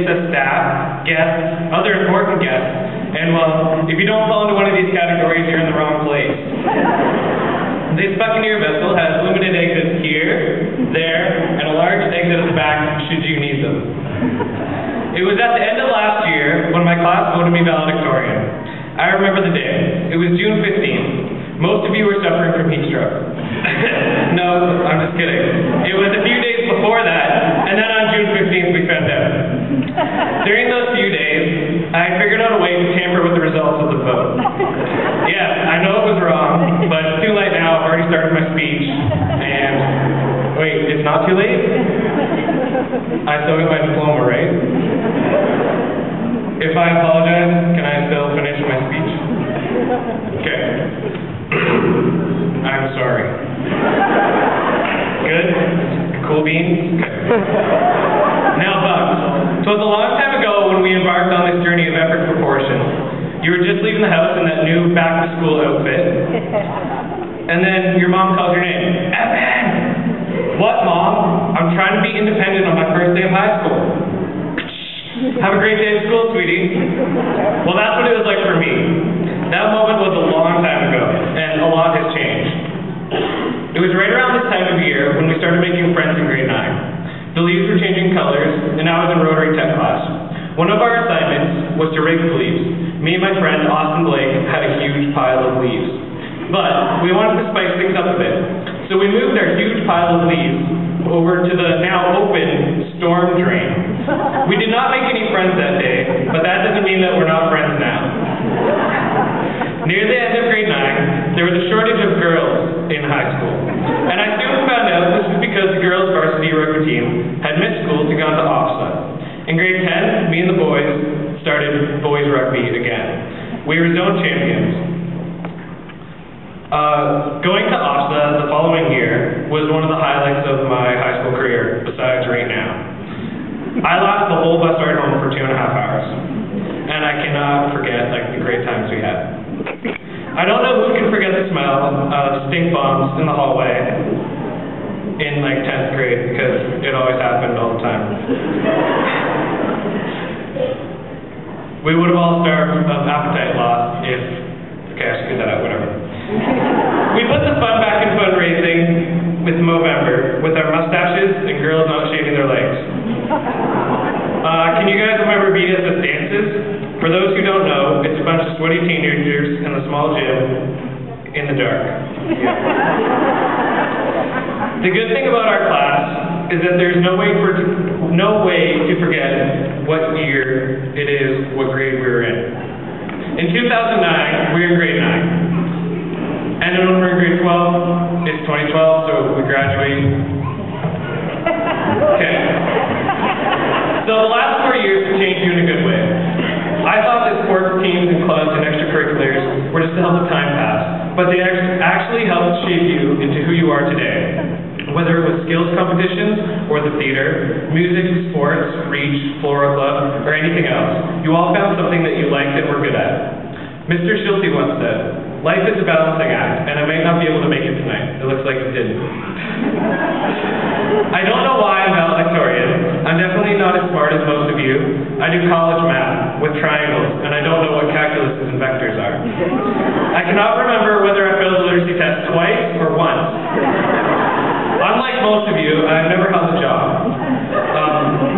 assess staff, guests, other important guests, and well, if you don't fall into one of these categories, you're in the wrong place. This Buccaneer vessel has limited exits here, there, and a large exit at the back should you need them. It was at the end of last year when my class voted me valedictorian. I remember the day. It was June 15th. Most of you were suffering from heat stroke. No, I'm just kidding. It was a few days before that, and then on June 15th we found out. During those few days, I figured out a way to tamper with the results of the vote. Yes, I know it was wrong, but it's too late now. I've already started my speech, and... Wait, it's not too late? I still got my diploma, right? If I apologize, can I still finish my speech? Okay. I'm sorry. Good? Cool beans? Okay. Now, bugs. So it was a long time ago when we embarked on this journey of epic proportions. You were just leaving the house in that new back-to-school outfit. And then your mom calls your name. Evan! What, Mom? I'm trying to be independent on my first day of high school. Have a great day at school, sweetie. Well, that's what it was like for me. That moment was a long time ago, and a lot has changed. It was right around this time of year when we started making friends in grade 9. The leaves were changing colors, and I was in Rotary Tech class. One of our assignments was to rake the leaves. Me and my friend, Austin Blake, had a huge pile of leaves. But we wanted to spice things up a bit. So we moved our huge pile of leaves over to the now open storm drain. We did not make any friends that day, but that doesn't mean that we're not friends now. Near the end of grade 9, there was a shortage of girls in high school. And I soon found out this was because the girls' varsity rugby team had missed school to go to OFSA. In grade 10, me and the boys started boys rugby again. We were zone champions. Going to OFSA the following year was one of the highlights of my high school career, besides right now. I lasted the whole bus ride home for 2.5 hours, and I cannot forget the great times we had. I don't know who can forget the smell of stink bombs in the hallway in 10th grade, because it always happened all the time. We would have all starved of appetite loss if... Okay, I should get that out, whatever. We put the fun back in fundraising with Movember, with our mustaches and girls not shaving their legs. Can you guys remember BSS dances? For those who don't know, it's a bunch of sweaty teenagers in the small gym in the dark. The good thing about our class is that there's no way to forget what year it is, what grade we were in. In 2009, we were in grade 9. And then when we're in grade 12, it's 2012, so we graduate. Okay. So the last 4 years have changed you in a good way. I thought that sports teams and clubs and extracurriculars were just to help the time pass, but they actually helped shape you into who you are today. Whether it was skills competitions, or the theater, music, sports, reach, floral club, or anything else, you all found something that you liked and were good at. Mr. Schulte once said, "Life is a balancing act, and I may not be able to make it tonight." It looks like you didn't. I don't know why I'm valedictorian. I'm definitely not as smart as most of you. I do college math with triangles, and I don't know what calculuses and vectors are. I cannot remember whether I failed the literacy test twice or once. Unlike most of you, I've never held a job.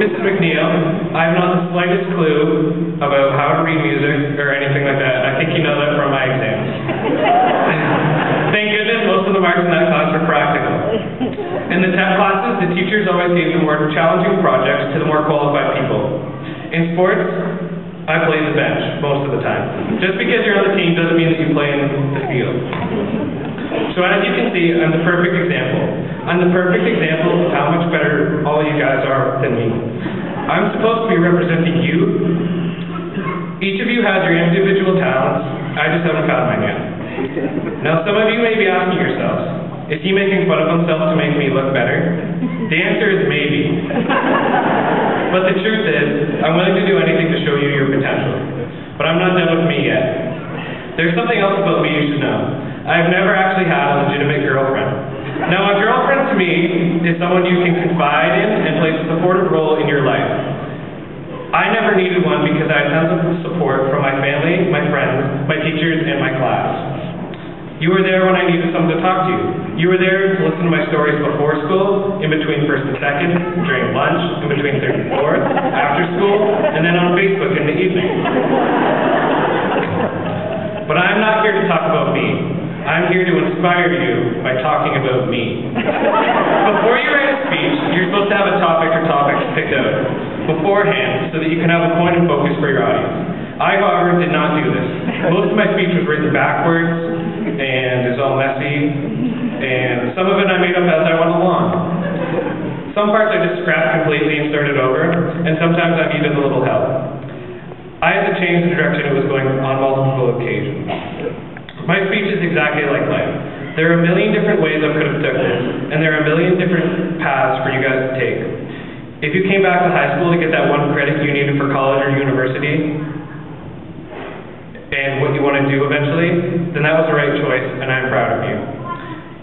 Mrs. McNeil, I have not the slightest clue about how to read music or anything like that. I think you know that from my exams. Thank goodness most of the marks in that class were practical. In the tech classes, the teachers always gave the more challenging projects to the more qualified people. In sports, I played the bench most of the time. Just because you're on the team doesn't mean that you play in the field. So as you can see, I'm the perfect example. I'm the perfect example of how much better all you guys are than me. I'm supposed to be representing you. Each of you has your individual talents. I just haven't found mine yet. Now some of you may be asking yourselves, is he making fun of himself to make me look better? The answer is maybe. But the truth is, I'm willing to do anything to show you your potential. But I'm not done with me yet. There's something else about me you should know. I've never actually had a legitimate girlfriend. Now, a girlfriend to me is someone you can confide in and plays a supportive role in your life. I never needed one because I had tons of support from my family, my friends, my teachers, and my class. You were there when I needed someone to talk to. You were there to listen to my stories before school, in between first and second, during lunch, in between third and fourth, after school, and then on Facebook in the evening. But I'm not here to talk about me. I'm here to inspire you by talking about me. Before you write a speech, you're supposed to have a topic or topics picked out beforehand so that you can have a point of focus for your audience. I, however, did not do this. Most of my speech was written backwards, and it's all messy, and some of it I made up as I went along. Some parts I just scrapped completely and started over, and sometimes I needed a little help. I had to change the direction it was going on multiple occasions. My speech is exactly like life. There are a million different ways I could have took this, and there are a million different paths for you guys to take. If you came back to high school to get that one credit you needed for college or university, and what you want to do eventually, then that was the right choice, and I'm proud of you.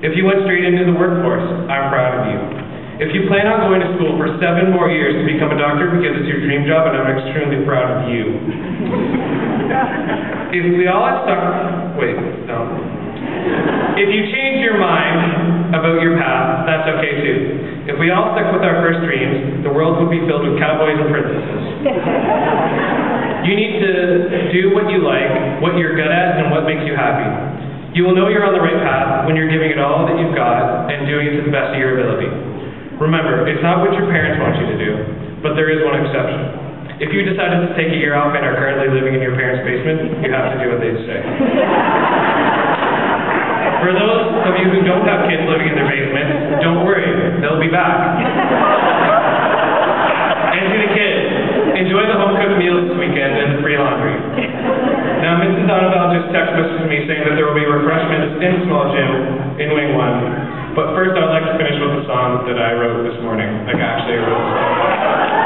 If you went straight into the workforce, I'm proud of you. If you plan on going to school for 7 more years to become a doctor because it's your dream job, and I'm extremely proud of you. If we all had stuck... Wait, no. If you change your mind about your path, that's okay too. If we all stuck with our first dreams, the world would be filled with cowboys and princesses. You need to do what you like, what you're good at, and what makes you happy. You will know you're on the right path when you're giving it all that you've got and doing it to the best of your ability. Remember, it's not what your parents want you to do, but there is one exception. If you decided to take a year off and are currently living in your parents' basement, you have to do what they say. For those of you who don't have kids living in their basement, don't worry, they'll be back. And to the kids, enjoy the home-cooked meals this weekend and the free laundry. Now, Mrs. Donovan just text messaged me saying that there will be refreshments in the small gym in Wing 1. But first, I'd like to finish with the song that I wrote this morning. Like, actually, I wrote the song.